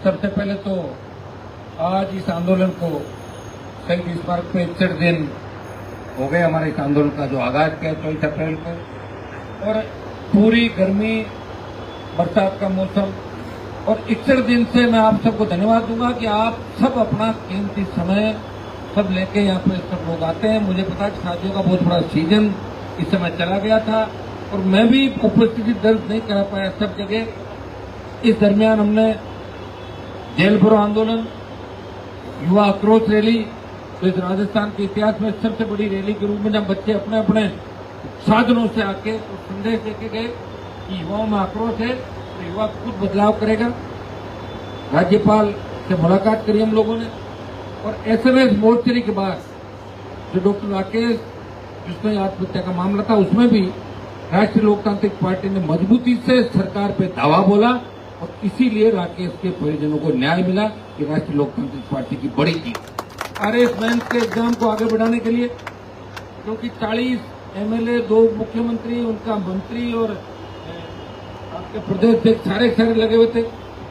सबसे पहले तो आज इस आंदोलन को शहीद स्मारक पे 61 दिन हो गए हमारे इस आंदोलन का जो आगाज किया 24 अप्रैल को, और पूरी गर्मी बरसात का मौसम और 61 दिन से मैं आप सबको धन्यवाद दूंगा कि आप सब अपना कीमती समय सब लेके यहाँ पे सब लोग आते हैं। मुझे पता है कि शादियों का बहुत बड़ा सीजन इस समय चला गया था और मैं भी उपस्थिति दर्ज नहीं करा पाया सब जगह। इस दरमियान हमने जेल भरो आंदोलन, युवा आक्रोश रैली, तो इस राजस्थान के इतिहास में सबसे बड़ी रैली के रूप में जब बच्चे अपने अपने साधनों से आके तो संदेश देके गए कि युवाओं में आक्रोश है तो युवा खुद बदलाव करेगा। राज्यपाल से मुलाकात करी हम लोगों ने और एसएमएस मोर्चरी के बाद जो डॉक्टर राकेश जिसमें आत्महत्या का मामला था उसमें भी राष्ट्रीय लोकतांत्रिक पार्टी ने मजबूती से सरकार पे दावा बोला और इसीलिए राकेश के परिजनों को न्याय मिला। कि राष्ट्रीय लोकतांत्रिक पार्टी की बड़ी जीत आरएस मेंस के एग्जाम को आगे बढ़ाने के लिए, क्योंकि 40 एमएलए, 2 मुख्यमंत्री, उनका मंत्री और आपके प्रदेश अध्यक्ष सारे लगे हुए थे।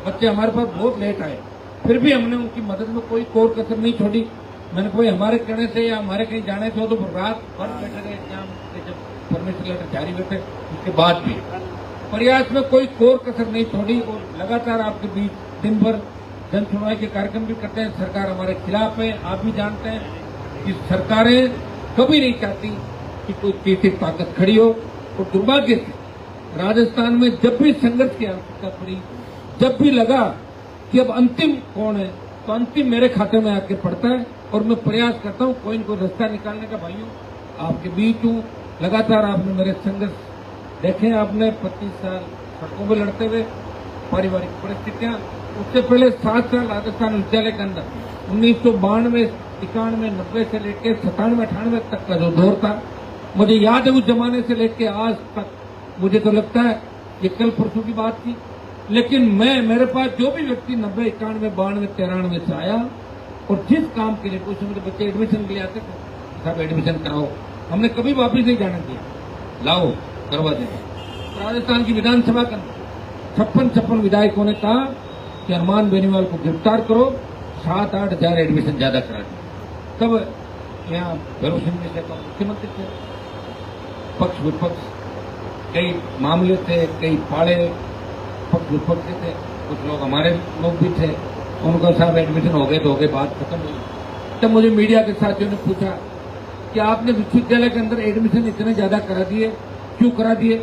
बच्चे हमारे पास बहुत लेट आए, फिर भी हमने उनकी मदद में कोई कोर कसर नहीं छोड़ी। मैंने कोई हमारे कहने से या हमारे कहीं जाने से हो तो रात भर बैठे रहे एग्जाम के जब परमिशन लेटर जारी हुए थे उसके बाद भी प्रयास में कोई कोर कसर नहीं छोड़ी और लगातार आपके बीच दिन भर जन सुनवाई के कार्यक्रम भी करते हैं। सरकार हमारे खिलाफ है, आप भी जानते हैं कि सरकारें कभी नहीं चाहती कि कोई तीसरी ताकत खड़ी हो। और दुर्भाग्य से राजस्थान में जब भी संघर्ष की आवश्यकता पड़ी, जब भी लगा कि अब अंतिम कौन है, तो अंतिम मेरे खाते में आके पड़ता है और मैं प्रयास करता हूं कोई न कोई रास्ता निकालने का। भाइयों, आपके बीच हूं, लगातार आपने मेरे संघर्ष देखे, आपने 25 साल सड़कों में लड़ते हुए, पारिवारिक परिस्थितियां, उससे पहले 7 साल राजस्थान विद्यालय के अंदर 1992, 91, 90 से लेकर 97, 98 तक का जो दौर था, मुझे याद है उस जमाने से लेकर आज तक। मुझे तो लगता है ये कल परसों की बात थी, लेकिन मेरे पास जो भी व्यक्ति 90, 91, 92, 93 से आया और जिस काम के लिए कुछ मेरे बच्चे एडमिशन के लिए आते थे, साहब एडमिशन कराओ, हमने कभी वापिस नहीं जाने दिया, लाओ करवा देंगे। राजस्थान की विधानसभा के अंदर 56 विधायकों ने कहा कि हनुमान बेनीवाल को गिरफ्तार करो, 7-8 हजार एडमिशन ज्यादा करा दिए। तब यहाँ भैरव सिंह जी से मुख्यमंत्री थे, पक्ष विपक्ष कई मामले थे, कई पाड़े पक्ष विपक्ष थे, कुछ लोग हमारे लोग भी थे। उनको साहब एडमिशन हो गए तो हो गए, बात खत्म हुई। तब मुझे मीडिया के साथियों ने पूछा कि आपने विश्वविद्यालय के अंदर एडमिशन इतने ज्यादा करा दिए, क्यों करा दिए?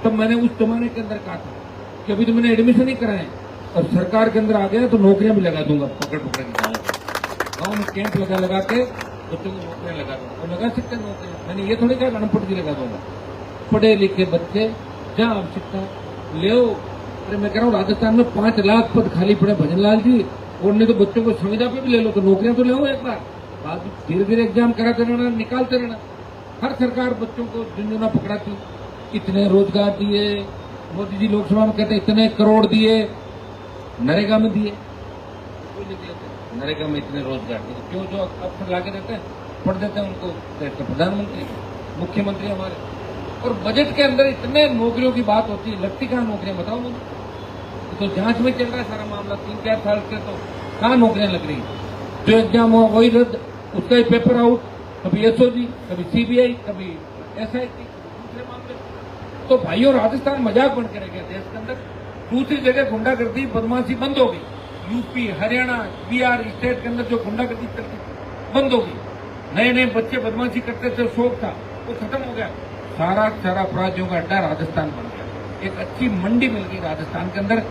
तब मैंने उस जमाने के अंदर कहा था कि अभी तो मैंने एडमिशन ही कराए और सरकार के अंदर आ गया तो नौकरियां भी लगा दूंगा, पकड़ के गाँव में कैंप लगा के बच्चों को नौकरियां लगा दूंगा। और लगा सकते नौकरियां, मैंने ये थोड़ी कहा अनपढ़ भी लगा दूंगा, पढ़े लिखे बच्चे जहाँ आवश्यकता ले। अरे मैं कह रहा हूँ राजस्थान में 5 लाख पद खाली पड़े भजनलाल जी, और नहीं तो बच्चों को संविदा पे भी ले लो, तो नौकरियां तो ले लो एक बार, बाद धीरे धीरे एग्जाम कराते रहना, निकालते रहना। हर सरकार बच्चों को झुंझुना पकड़ाती, इतने रोजगार दिए, मोदी जी लोकसभा में कहते इतने करोड़ दिए, नरेगा में दिए, कोई नहीं दिए, नरेगा में इतने रोजगार दिए, क्यों? जो अफसर लाके देते हैं, पढ़ देते हैं उनको देश के प्रधानमंत्री, मुख्यमंत्री हमारे। और बजट के अंदर इतने नौकरियों की बात होती है, लगती कहाँ नौकरियां बताओ मुझे? तो जांच में चल रहा है सारा मामला 3-4 साल से, तो कहाँ नौकरियां लग रही? जो एग्जाम हुआ वही रद्द, उसका ही पेपर आउट, कभी एसओजी, कभी सीबीआई, कभी एसआईटी, दूसरे मामले। तो भाइयों, राजस्थान मजाक बन के रह गया देश के अंदर। दूसरी जगह गुंडागर्दी बदमाशी बंद हो गई। यूपी, हरियाणा, बिहार स्टेट के अंदर जो गुंडागर्दी चलती बंद हो गई। नए नए बच्चे बदमाशी करते थे, शौक था, वो खत्म हो गया। सारा अपराधियों का अड्डा राजस्थान बन गया। एक अच्छी मंडी मिल गई राजस्थान के अंदर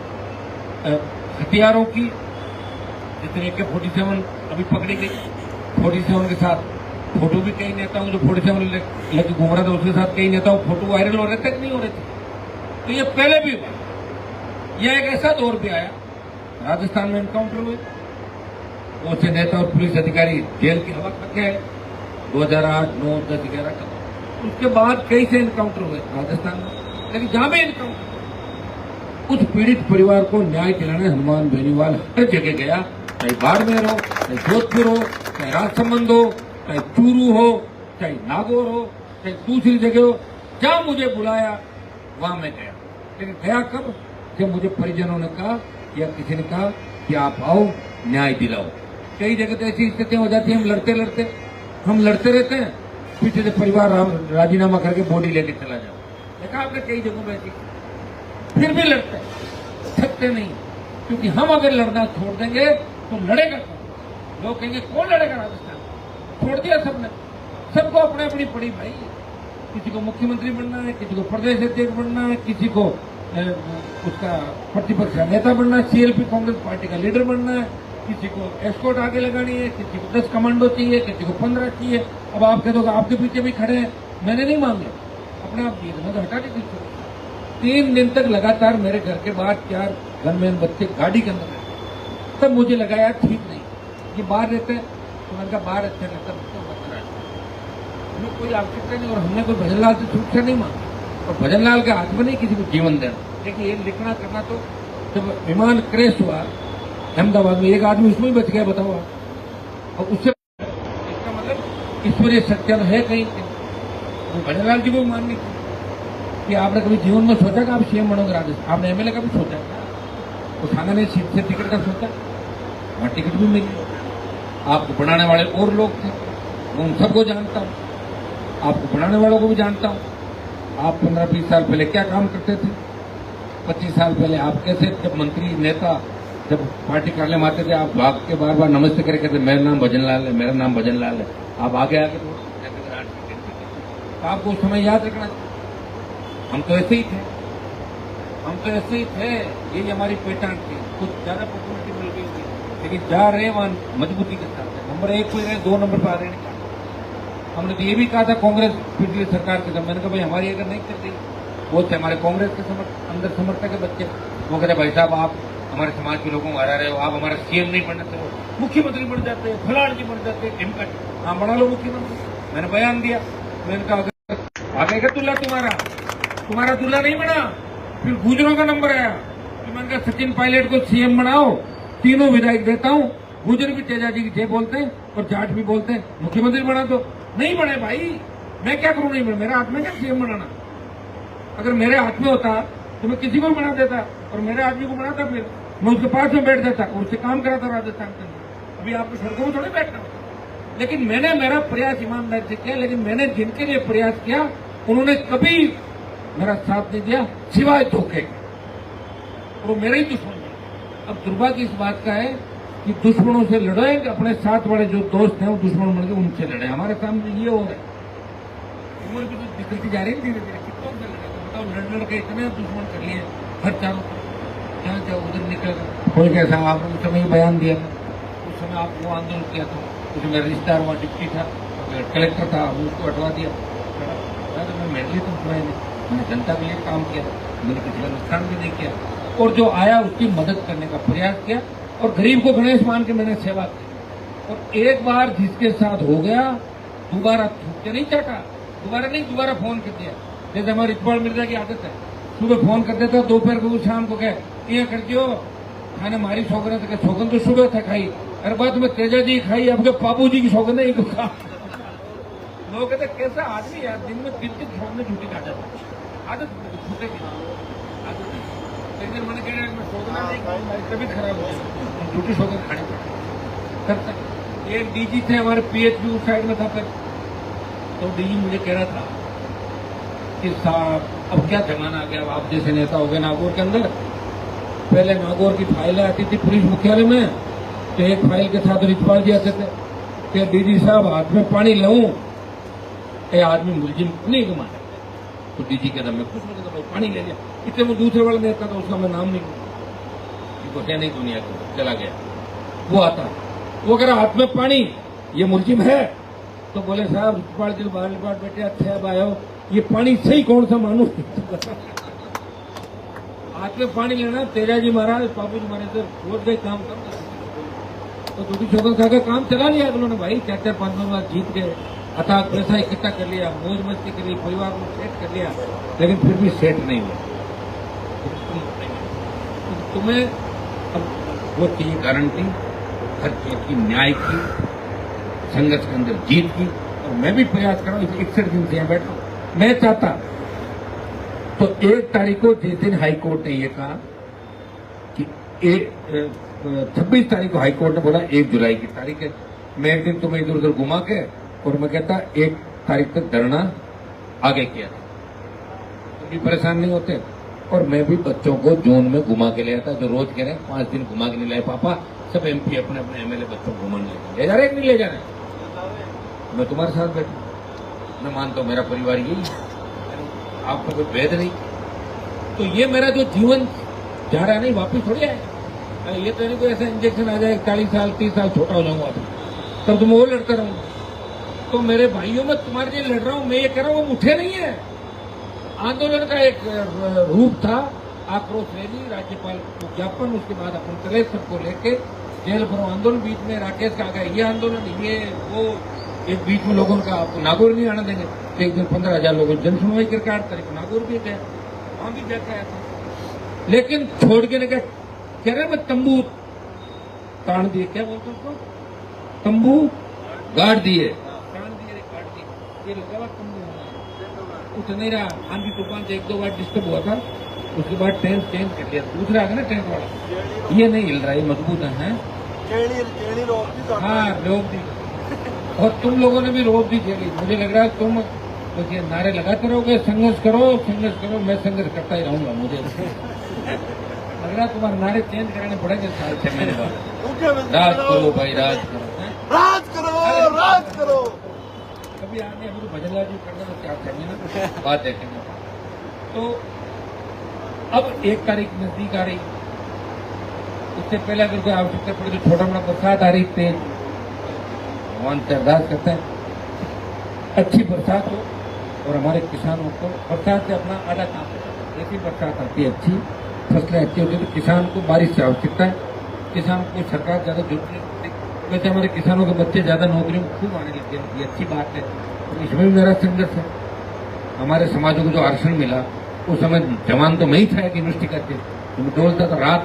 हथियारों की, जितने AK-47 अभी पकड़ी गई। 47 के साथ फोटो भी कई नेताओं जो 47 लेके घूम रहा था उसके साथ कई नेताओं फोटो वायरल हो रहे थे कि नहीं हो रहे थे? तो ये पहले भी हुआ। यह एक ऐसा दौर भी आया, राजस्थान में एनकाउंटर हुए, बहुत से नेता और पुलिस अधिकारी जेल की हवा खा गए 2008, 9, 10, 11 तक। उसके बाद कई से एनकाउंटर हुए राजस्थान में, लेकिन जहां भी एनकाउंटर उस पीड़ित परिवार को न्याय दिलाने हनुमान बेनीवाल हर जगह गया, चाहे बाड़मेर हो, चाहे जोधपुर हो, चाहे राजसमंद हो, चाहे चूरू हो, चाहे नागौर हो, चाहे दूसरी जगह हो, जहां मुझे बुलाया वहां मैं गया। लेकिन गया कब? जब मुझे परिजनों ने कहा या किसी ने कहा कि आप आओ, न्याय दिलाओ। कई जगह तो ऐसी स्थितियां हो जाती हैं, हम लड़ते रहते हैं, पीछे से परिवार राजीनामा करके बॉडी लेके चला जाओ। देखा आपने कई जगहों में ऐसी, फिर भी लड़ते हैं, थकते नहीं, क्योंकि हम अगर लड़ना छोड़ देंगे तो लड़ेगा कौन? लोग कहेंगे कौन लड़ेगा राजस्थान? छोड़ दिया सबने, सबको अपने अपनी पड़ी भाई। किसी को मुख्यमंत्री बनना है, किसी को प्रदेश अध्यक्ष बनना है, किसी को उसका प्रतिपक्ष का नेता बनना है, सीएलपी कांग्रेस पार्टी का लीडर बनना है, किसी को एस्कॉर्ट आगे लगानी है, किसी को 10 कमांडो चाहिए, किसी को 15 चाहिए। अब आप कह दो आपके पीछे भी खड़े हैं, मैंने नहीं मांगे, अपने आप दिए, मैं तो हटा के पीछे। 3 दिन तक लगातार मेरे घर के बाहर 4 गनमैन बच्चे गाड़ी के अंदर रहते, तब मुझे लगा यार ठीक नहीं, ये बाहर रहते हैं तो मैंने कहा बाहर अच्छा लगता है, हमें कोई आवश्यकता नहीं। और हमने कोई भजनलाल से सूचना नहीं मांगी, और भजनलाल के हाथ में नहीं किसी को जीवन देना। देखिए ये लिखना करना, तो जब विमान क्रैश हुआ अहमदाबाद में, एक आदमी उसमें ही बच गया, बताओ आप, और उससे इसका मतलब ईश्वरीय सत्य है कहीं। तो भजनलाल जी को माननी थी कि आपने कभी जीवन में सोचा कि आप सीएम बनोगे राजस्थान? आपने एमएलए का भी सोचा? उठाना ने सीट से टिकट का सोचा, वहां टिकट भी मिली। आपको बनाने वाले और लोग थे, मैं उन सबको जानता हूं, आपको बनाने वालों को भी जानता हूं। आप 15-20 साल पहले क्या काम करते थे, 25 साल पहले आप कैसे, जब मंत्री नेता जब पार्टी कार्यालय में आते थे, आप भाग के बार बार नमस्ते करके कहते मेरा नाम भजनलाल है, मेरा नाम भजनलाल है। आप आगे तो आपको उस समय याद रखना चाहिए। हम तो ऐसे ही थे, यही हमारी पहचान थी। कुछ ज्यादा पॉपुलरिटी मिल गई थी, लेकिन जा रहे वहां मजबूती के साथ, नंबर 1 पे रहे, 2 नंबर पर आ रहे नहीं। हमने तो ये भी कहा था कांग्रेस पिछली सरकार के समय, मैंने कहा भाई हमारी अगर नहीं चल रही, वो थे हमारे कांग्रेस के अंदर समर्थक के बच्चे, वो कहते भाई साहब आप हमारे समाज के लोगों को हरा रहे हो, आप हमारा सीएम नहीं बनना चाहिए, मुख्यमंत्री बन जाते हैं, फलान जी बन जाते हैं, ढिमकट, हाँ बना लो मुख्यमंत्री। मैंने बयान दिया, मैंने कहा अगर आगेगा दूल्हा तुम्हारा दूल्हा नहीं बना, फिर गुजरों का नंबर आया, तो मैंने कहा सचिन पायलट को सीएम बनाओ, तीनों विधायक देता हूं, गुजर भी तेजा जी की जय बोलते हैं और जाट भी बोलते हैं, मुख्यमंत्री बना दो। नहीं बने भाई, मैं क्या करूं? नहीं बने, मेरे हाथ में क्या सीएम बनाना? अगर मेरे हाथ में होता तो मैं किसी को बना देता, और मेरे आदमी को बनाता, फिर मैं उसके पास में बैठ जाता और उससे काम कराता राजस्थान के अंदर। अभी आपको सड़कों में थोड़े बैठना, लेकिन मैंने मेरा प्रयास ईमानदारी से किया। लेकिन मैंने जिनके लिए प्रयास किया उन्होंने कभी मेरा साथ नहीं दिया, सिवाय धोखे के, और वो मेरे ही दुश्मन है। अब दुर्भाग्य की इस बात का है कि दुश्मनों से लड़े, अपने साथ वाले जो दोस्त हैं वो दुश्मन बन के उनसे लड़े। हमारे सामने ये हो रहा है, उम्र भी तो निकलती जा रही है धीरे धीरे, कितनों से लड़ेगा बताओ? लड़ के इतने दुश्मन कर लिए हर चारों तरफ, जहाँ जाओ उधर निकलेगा कोई। कैसा आपने उस समय बयान दिया था, उस समय आप वो आंदोलन किया था, उसमें मेरा रिश्तेदार वहाँ डिप्टी था, कलेक्टर था, उसको हटवा दिया। तो मैं मेरे लिए तो सुनाई नहीं, मैंने जनता के लिए काम किया, मैंने किसी का नुकसान भी नहीं किया, और जो आया उसकी मदद करने का प्रयास किया, और गरीब को गणेश मान के मैंने सेवा की। और एक बार जिसके साथ हो गया दोबारा थूक के नहीं चाटा, दोबारा फोन कर दिया। जैसे हमारे इकबाल मिर्जा की आदत है, सुबह फोन कर देता, दोपहर को शाम को कहे ये कर दियो खाने मारी शौकन है, शौकन तो सुबह था खाई, अरे बात में तेजा जी खाई, आपके बाबू जी की शौकन है, लोग कहते कैसा आदमी यार, दिन में 3-3 शौकन झूठी खा जाता, आदत छूटेगी आदत। एक दिन मैंने कहा मैं शौकना नहीं खाऊं, मेरी तबीयत खराब हो गई, झूठी शौकन खानी पड़ती। एक डीजी थे हमारे पीएचपी उस साइड में था, तो डीजी मुझे कह रहा था कि साहब अब क्या जमाना आ गया, आप जैसे नेता हो गए नागौर के अंदर। पहले नागौर की फाइलें आती थी पुलिस मुख्यालय में, तो एक फाइल के साथ रिचपाल जी आते थे कि डीजी साहब हाथ में पानी लाऊं, ये आदमी मुलजिम नहीं घुमाना। तो डीजी कहता मैं कुछ नहीं करता, पानी ले लिया। इतने वो दूसरे वाला नेता था, उसका मैं नाम नहीं है नहीं दुनिया को, चला गया। वो आता, वो कह रहा हाथ में पानी, ये मुलजिम है। तो बोले साहब रिचपाल जी बाहर बैठे, अच्छा अब आयो, ये पानी सही कौन सा मानू? हाथ में पानी लेना, तेजा जी महाराज बाबू जी महाराज से रोज गए काम कर, तो दूसरी शोकन खा के काम चला लिया उन्होंने भाई। 4-4, 5 बार जीत गए, अथाह पैसा इकट्ठा कर लिया, मौज मस्ती कर ली, परिवार को सेट कर लिया, लेकिन फिर भी सेट नहीं हुआ। तुम्हें अब वो चाहिए गारंटी हर चीज की, न्याय की, संघर्ष के अंदर जीत की। और मैं भी प्रयास कर रहा हूँ, 61 दिन से यहाँ बैठा हूँ। मैं चाहता तो 1 तारीख को जिस दिन हाईकोर्ट ने यह कहा कि 26 तारीख को हाईकोर्ट ने बोला 1 जुलाई की तारीख है। मैं एक दिन तुम्हें इधर उधर घुमा के और मैं कहता 1 तारीख तक धरना आगे किया था, तुम भी परेशान नहीं होते। और मैं भी बच्चों को जून में घुमा के ले आता, जो रोज कह रहे हैं 5 दिन घुमा के नहीं लाए पापा, सब MP अपने अपने MLA बच्चों को घुमाने ले जा रहे, नहीं ले जा रहे। मैं तुम्हारे साथ बैठा, मैं मानता हूं मेरा परिवार यही है, आपका कोई भेद नहीं। तो ये मेरा जो जीवन जा रहा है नहीं, वापिस थोड़ी आएगा। ये तो नहीं कोई ऐसा इंजेक्शन आ जाए 40 साल 30 साल छोटा हो जाऊंगा तब तुम वो लड़ता रहूंगा। तो मेरे भाइयों में तुम्हारे लिए लड़ रहा हूं, मैं ये कह रहा हूं वो उठे नहीं है। आंदोलन का एक रूप था, आक्रोश रैली, राज्यपाल को ज्ञापन, उसके बाद अपन चले सबको लेके जेल भरो आंदोलन, बीच में राकेश का आ गया ये आंदोलन, ये वो, एक बीच में लोगों का आपको नागौर नहीं आने देंगे। एक दिन 15,000 लोगों ने जनसुनवाई करके 8 तारीख को नागौर भी गया, वहां भी जाके आया था। लेकिन छोड़ के ने कह रहे मैं तंबू ताड़ दिए, क्या बोलते उसको, तंबू गाड़ दिए, ताड़ दिए, गाड़ दिए, ये लगा हुआ तंबू उठ नहीं रहा। आंधी तूफान से 1-2 बार डिस्टर्ब हुआ था, उसके बाद टेंट चेंज कर लिया, दूसरा आ गया ना टेंट वाला, ये नहीं हिल रहा, ये मजबूत है। हाँ रोक दी, और तुम लोगों ने भी रोक दी जेली। मुझे लग रहा है तुम तो ये नारे लगाते रहोगे, संघर्ष करो संघर्ष करो, मैं संघर्ष करता ही रहूंगा। मुझे लग रहा है तुम्हारे नारे चेंज कराने पड़ेंगे 6 महीने बाद। राज करो भाई, राज करो, राज करो, राज करो। कभी आने अभी तो भजनलाल जी करने में क्या चाहिए ना, बात देखेंगे। तो अब 1 तारीख नजदीक आ रही, उससे पहले अगर कोई आवश्यकता पड़े तो छोटा मोटा बरसात आ रही तेज, भगवान से अरदास करते हैं अच्छी बरसात हो और हमारे किसानों को बरसात से अपना आधा काम होता है। जैसी बरसात आती है अच्छी, फसलें अच्छी होती है, तो किसान को बारिश से आवश्यकता है, किसान को सरकार ज्यादा जरूरत नहीं होती। वैसे हमारे किसानों के बच्चे ज्यादा नौकरियों में खूब आने लगे, ये अच्छी बात है। तो इसमें भी मेरा संघर्ष है। हमारे समाजों को जो आरक्षण मिला उस समय जवान तो मैं ही था कि यूनिवर्सिटी करके, मैं डोलता था रात,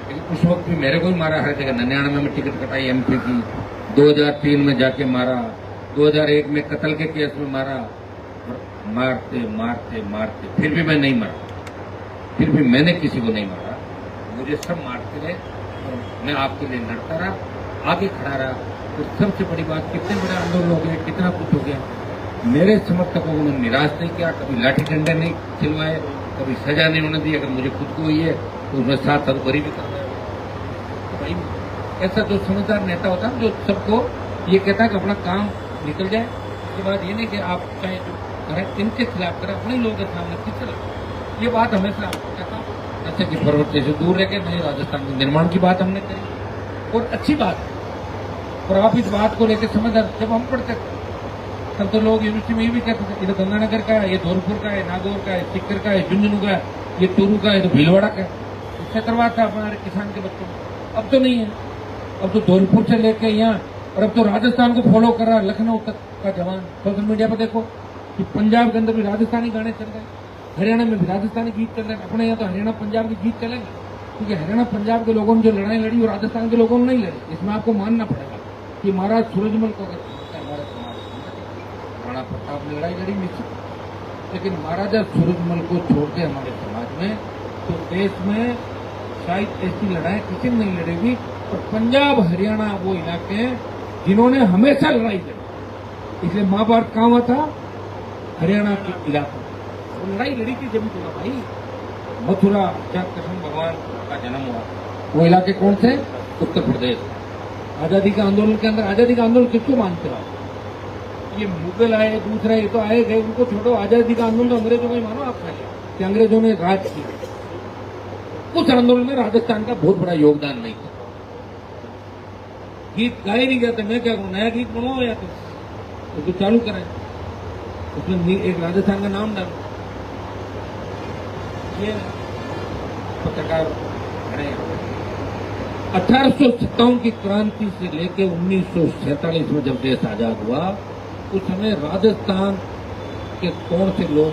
लेकिन उस वक्त भी मेरे को ही मारा हर जगह। 99 में टिकट कटाई MP की, 2003 में जाके मारा, 2001 में कत्ल के केस में मारा, मारते मारते मारते फिर भी मैं नहीं मरा, फिर भी मैंने किसी को नहीं मारा, मुझे सब मारते रहे और मैं आपके लिए लड़ता रहा, आगे खड़ा रहा। तो सबसे बड़ी बात, कितने बड़े आंदोलन हो गए, कितना कुछ हो गया, मेरे समर्थकों को उन्होंने निराश नहीं किया, कभी लाठी डंडे नहीं खिलवाए, कभी सजा नहीं होने दी। अगर मुझे खुद को हुई है तो उसमें साथ बरी भी करना है। तो भाई ऐसा जो समझदार नेता होता है जो सबको ये कहता है कि अपना काम निकल जाए, उसके बाद ये नहीं कि आप चाहे जो करें इनके खिलाफ करें, अपने लोगों के सामने किस तरह। ये बात हमेशा आपको कहता हूँ, नशे की प्रवृत्ति से दूर रह के नए राजस्थान के निर्माण की बात हमने करी और अच्छी बात है। और आप इस बात को लेकर समझदार, जब हम पढ़ते तब तो लोग यूनिवर्सिटी में ये भी कहते थे, ये तो गंगानगर का है, ये धौलपुर का है, नागौर का है, सीकर का है, झुंझुनू का है, ये टूरू का है, तो भीलवाड़ा का है। इससे करवा था हमारे किसान के बच्चों को। अब तो नहीं है, अब तो धौलपुर से लेके यहाँ, और अब तो राजस्थान को फॉलो कर रहा है लखनऊ तक का जवान। सोशल मीडिया पर देखो कि पंजाब के अंदर भी राजस्थानी गाने चल रहे हैं, हरियाणा में भी राजस्थानी गीत चल रहे हैं। अपने यहाँ तो हरियाणा पंजाब के गीत चलेंगे, क्योंकि हरियाणा पंजाब के लोगों ने जो लड़ाई लड़ी वो राजस्थान के लोगों ने नहीं लड़ी। इसमें आपको मानना पड़ेगा कि महाराज सूरजमल को हमारे समाज राणा प्रताप ने लड़ाई लड़ी निश्चित, लेकिन महाराजा सूरजमल को छोड़ के हमारे समाज में तो देश में शायद ऐसी लड़ाई किसी ने नहीं लड़ी हुई। और पंजाब हरियाणा वो इलाके हैं जिन्होंने हमेशा लड़ाई लड़ी, इसलिए महाभारत कहाँ हुआ था, हरियाणा के इलाके वो लड़ाई लड़ी थी। जब तो भाई मथुरा जहाँ कृष्ण भगवान का जन्म हुआ, वो इलाके कौन थे, उत्तर प्रदेश। आजादी के आंदोलन के अंदर, आजादी का आंदोलन किसको मानते हो? ये मुगल आए, दूसरा ये तो आए गए, उनको छोड़ो। आजादी का आंदोलन तो अंग्रेजों को ही मानो आप पहले, कि अंग्रेजों ने राज किया। उस आंदोलन में राजस्थान का बहुत बड़ा योगदान नहीं था। गीत गाए नहीं जाते, मैं क्या करूं, नया गीत बनवाओ या तो चालू करें, उसमें एक राजस्थान का नाम डालो। ये पत्रकार 1857 की क्रांति से लेकर 1947 में जब देश आजाद हुआ, उस समय राजस्थान के कौन से लोग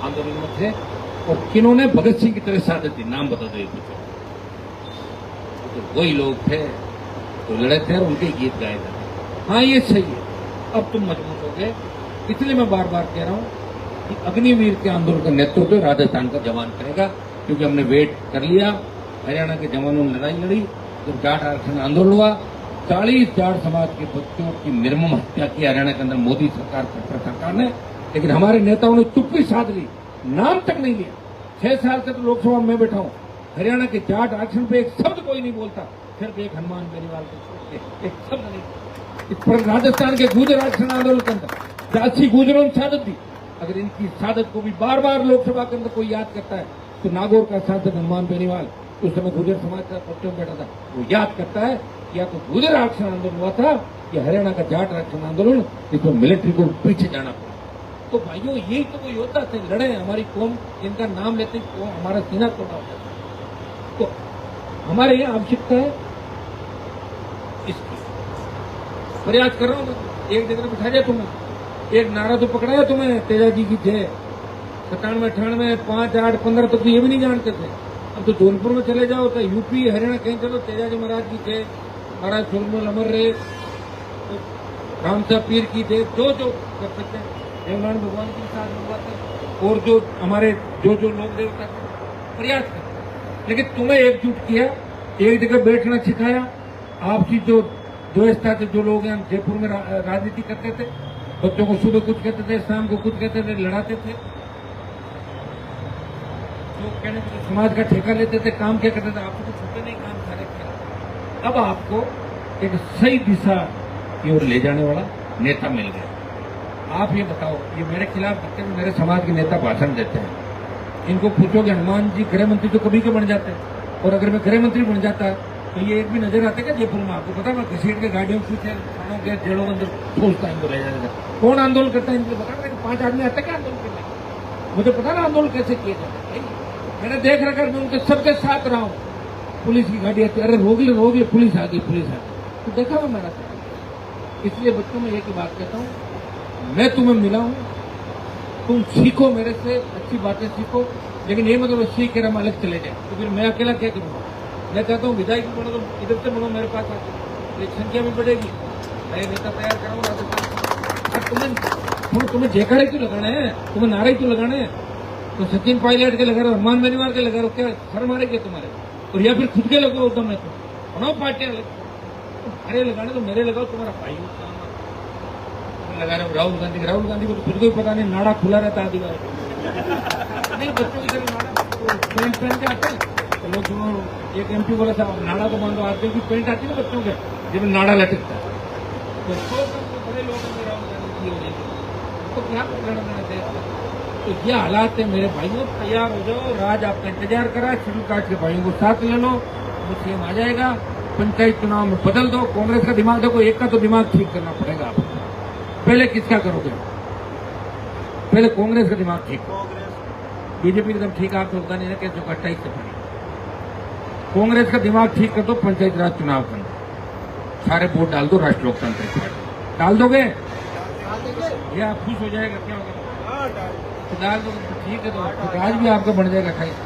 आंदोलन में थे और किन्होंने भगत सिंह की तरह शहादत दी, नाम बता दो। तो वही लोग थे तो लड़े थे और उनके गीत गाए थे। हाँ ये सही है, अब तुम मजबूत हो गए। इसलिए मैं बार बार कह रहा हूं कि अग्निवीर के आंदोलन का नेतृत्व राजस्थान का जवान करेगा। क्योंकि हमने वेट कर लिया। हरियाणा के जवानों ने लड़ाई लड़ी, जब जाट आरक्षण आंदोलन हुआ, 40 जाट समाज के बच्चों की निर्मम हत्या की हरियाणा के अंदर मोदी सरकार ने। लेकिन हमारे नेताओं ने चुप्पी साध ली, नाम तक नहीं लिया। 6 साल से तो लोकसभा में बैठा हूं, हरियाणा के जाट आरक्षण पे एक शब्द कोई नहीं बोलता, सिर्फ एक हनुमान बेनीवाल को छोड़ के एक शब्द नहीं। इस पर राजस्थान के गुर्जर आरक्षण आंदोलन के अंदर 80 गुर्जरों ने शहादत दी। अगर इनकी शहादत को भी बार बार लोकसभा के अंदर कोई याद करता है तो नागौर का सांसद हनुमान बेनीवाल, उस समय गुर्जर समाज का पट्टे में बैठा था, वो याद करता है या तो गुर्जर आरक्षण आंदोलन हुआ था या हरियाणा का जाट आरक्षण आंदोलन, इसमें मिलिट्री को पीछे जाना पड़ा। तो भाइयों, यही तो कोई योद्धा थे, लड़े हमारी कौम, इनका नाम लेते ही हमारा सीना तोड़ा होता था। तो हमारे यहाँ आवश्यकता है इसकी। प्रयास कर रहा हूं मैं, एक जगह बिठा दिया तुम्हें, एक नारा तो पकड़ाया तुम्हें तेजा जी की जय, 97, 98, 5, 8, 15 तक तो ये भी नहीं जानते थे। अब तो जौनपुर में चले जाओ तो यूपी हरियाणा कहीं चलो, तेजा जी महाराज की जय, महाराज सुरमल अमर रहे, तो रामसा पीर की जय, जो जो कर सकते हैं, देवनारायण भगवान के साथ मंगवाते, और जो हमारे जो लोग देवता प्रयास कर। लेकिन तुम्हें एकजुट किया, एक जगह बैठना सिखाया, आपसी जो द्वेषता थे, जो लोग यहाँ जयपुर में राजनीति करते थे, बच्चों को सुबह कुछ कहते थे, शाम को कुछ कहते थे, लड़ाते थे, जो कहने के समाज का ठेका लेते थे, काम क्या करते थे, आपको तो छुपे नहीं, काम सारे थे। अब आपको एक सही दिशा की ओर ले जाने वाला नेता मिल गया। आप ये बताओ, ये मेरे खिलाफ करते हैं, मेरे समाज के नेता भाषण देते हैं, इनको पूछोगे हनुमान जी गृह मंत्री तो कभी के बन जाते हैं, और अगर मैं गृह मंत्री बन जाता तो ये एक भी नजर आते क्या जयपुर में? आपको पता, मैं घसीट के गाड़ियों में पीछे थानों के जेलों के अंदर सोचता इनको ले जाएगा। कौन आंदोलन करता है इनको बता, 5 आदमी आता क्या आंदोलन करने? मुझे पता ना आंदोलन कैसे किए जाते, मैंने देख रखा, मैं उनके सबके साथ रहा हूँ। पुलिस की गाड़ी आती, अरे रोक ले, पुलिस आ गई, तो देखा हुआ मेरा। इसलिए बच्चों में एक ही बात कहता हूँ, मैं तुम्हें मिला हूँ, तुम सीखो मेरे से, अच्छी बातें सीखो, लेकिन ये मतलब सीख कर हम अलग चले जाए तो फिर मैं अकेला क्या करूँगा? मैं कहता हूँ विधायक भी बढ़ो तो इधर से बढ़ो, मेरे पास आके संख्या भी बढ़ेगी, नए नेता तैयार कराऊंगा। तुम्हें जयकारे क्यों लगाने हैं, तुम्हें नारे क्यों लगाने हैं? तो सचिन पायलट के लगा रहे हो, हनुमान बेनीवाल के लगा रहे हो, क्या शर्म आ रही है तुम्हारे? और या फिर खुद के लगो उद्धव में, तो बनाओ पार्टियां, अरे लगाने तो मेरे लगाओ, तुम्हारा भाई लगा रहे हो राहुल गांधी को तो खुद को ही पता नहीं, नाड़ा खुला रहता है आदिवासी नहीं, बच्चों की तरह नाड़ा पेंट पहन के आते हैं तो लोग सुनो, एक एमपी बोला था नाड़ा तो मान दो, आदमी की पेंट आती है ना बच्चों के, जिसमें नाड़ा लटकता है, तो बड़े लोग राहुल गांधी हो जाएंगे, तो क्या लड़ना देश? तो ये हालात है मेरे भाइयों, तैयार हो जाओ, राज आपका इंतजार करा, शेड्यूल कास्ट के भाइयों को साथ ले लो, वो सीएम आ जाएगा, पंचायत चुनाव में बदल दो। कांग्रेस का दिमाग देखो, एक का तो दिमाग ठीक करना पड़ेगा आपको, पहले किसका करोगे? पहले कांग्रेस का दिमाग ठीक करो, बीजेपी एकदम ठीक आपको होता नहीं है कि जो 28 से पड़ी, कांग्रेस का दिमाग ठीक कर दो, पंचायत राज चुनाव कर दो, सारे वोट डाल दो राष्ट्रीय लोकतांत्रिक पार्टी, डाल दोगे या आप खुश हो जाएगा? क्या होगा? डाल दो, ठीक है, तो आज भी आपका बन जाएगा 28।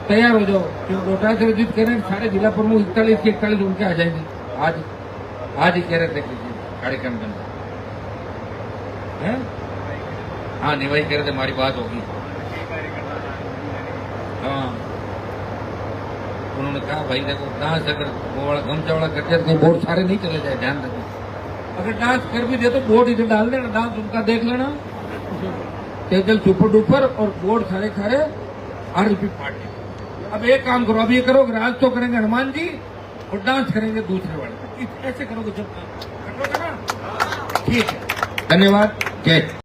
तैयार हो जाओ, क्योंकि रोहतास से विजिट करें, सारे जिला प्रमुख 41 के 41 उनके आ जाएंगे, आज ही कह रहे देख लीजिए कार्यक्रम के अंदर, हाँ निवाई कह रहे थे, हमारी बात होगी, हाँ उन्होंने कहा भाई देखो, डांस अगर गम चौड़ा करते तो वोट सारे नहीं चले जाए, ध्यान रखें, अगर डांस कर भी दे तो वोट इधर डाल देना, डांस उनका देख लेना, तेजल सुपर डुपर, और वोट सारे आरएलपी पार्टी। अब एक काम करो, अब ये करो, राज तो करेंगे हनुमान जी और डांस करेंगे दूसरे वाले, ऐसे करोगे जब करोगे ना, ठीक है, धन्यवाद, जय।